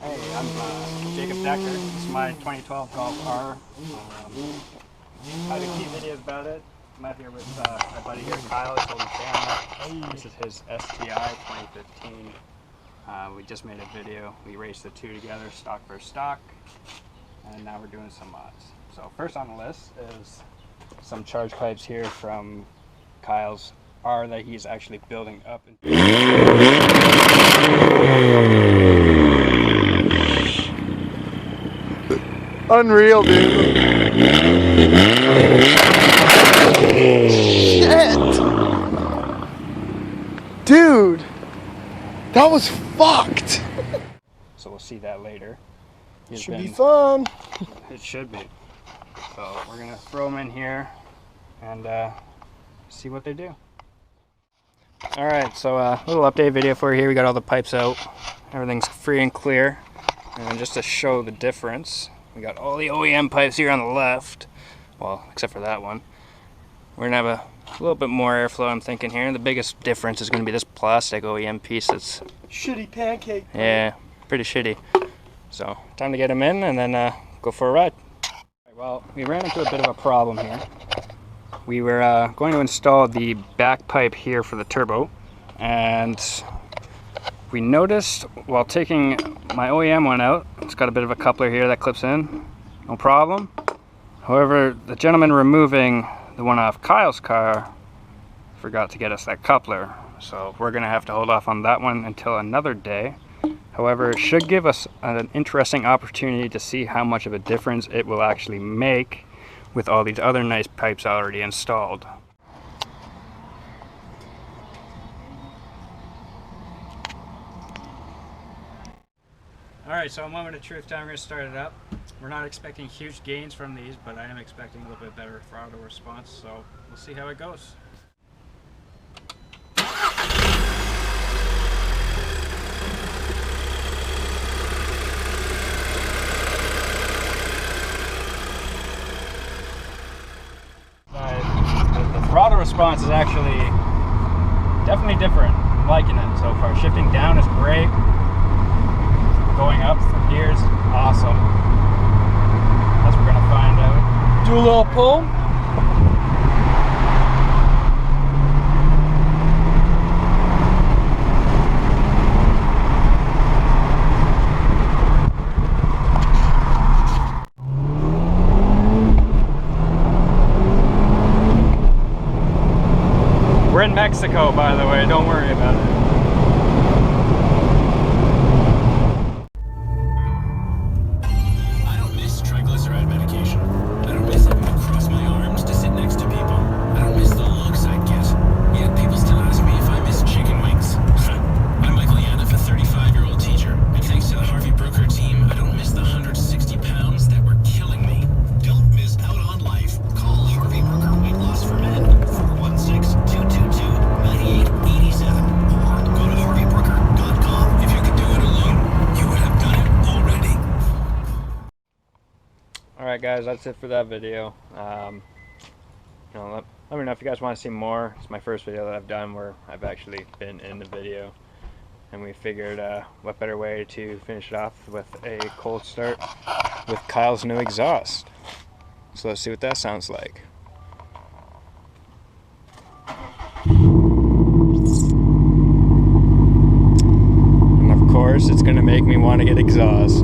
Hey, I'm Jacob Decker. This is my 2012 Golf R. I had a few videos about it. I'm out here with my buddy here, Kyle. He's holding camera. This is his STI 2015. We just made a video. We raced the two together, stock for stock, and now we're doing some mods. So first on the list is some charge pipes here from Kyle's R that he's actually building up. Unreal, dude. Shit! Dude! That was fucked! So we'll see that later. Should be fun. It should be. So we're gonna throw them in here and see what they do. Alright, so a little update video for you here. We got all the pipes out. Everything's free and clear. And just to show the difference, we got all the OEM pipes here on the left. Well, except for that one. We're gonna have a little bit more airflow, I'm thinking here. The biggest difference is gonna be this plastic OEM piece that's... Shitty pancake. Yeah, pretty shitty. So, time to get them in and then go for a ride. Well, we ran into a bit of a problem here. We were going to install the back pipe here for the turbo, and we noticed while taking my OEM one out, it's got a bit of a coupler here that clips in, no problem. However, the gentleman removing the one off Kyle's car forgot to get us that coupler, so we're gonna have to hold off on that one until another day. However, it should give us an interesting opportunity to see how much of a difference it will actually make with all these other nice pipes already installed. Alright, so a moment of truth time, we're going to start it up. We're not expecting huge gains from these, but I am expecting a little bit better throttle response, so we'll see how it goes. The throttle response is actually definitely different. I'm liking it so far. Shifting down is great. Going up from here is awesome. That's what we're gonna find out. Do a little pull. We're in Mexico, by the way, don't worry about it. I don't miss triglyceride medication. I don't miss having to cross my arms to sit next to people. I don't miss the looks I get. Yet people still ask me if I miss chicken wings. I'm Michael Yaniv, a 35-year-old teacher, and thanks to the Harvey Brooker team, I don't miss the 160 pounds that were killing me. Don't miss out on life. Call Harvey Brooker Weight Loss for Men, 416-222-9887, or go to harveybrooker.com. If you could do it alone, you would have done it already. Alright guys, that's it for that video. Let me know if you guys want to see more. It's my first video that I've done where I've actually been in the video. And we figured what better way to finish it off with a cold start with Kyle's new exhaust. So let's see what that sounds like. And of course, it's going to make me want to get exhaust.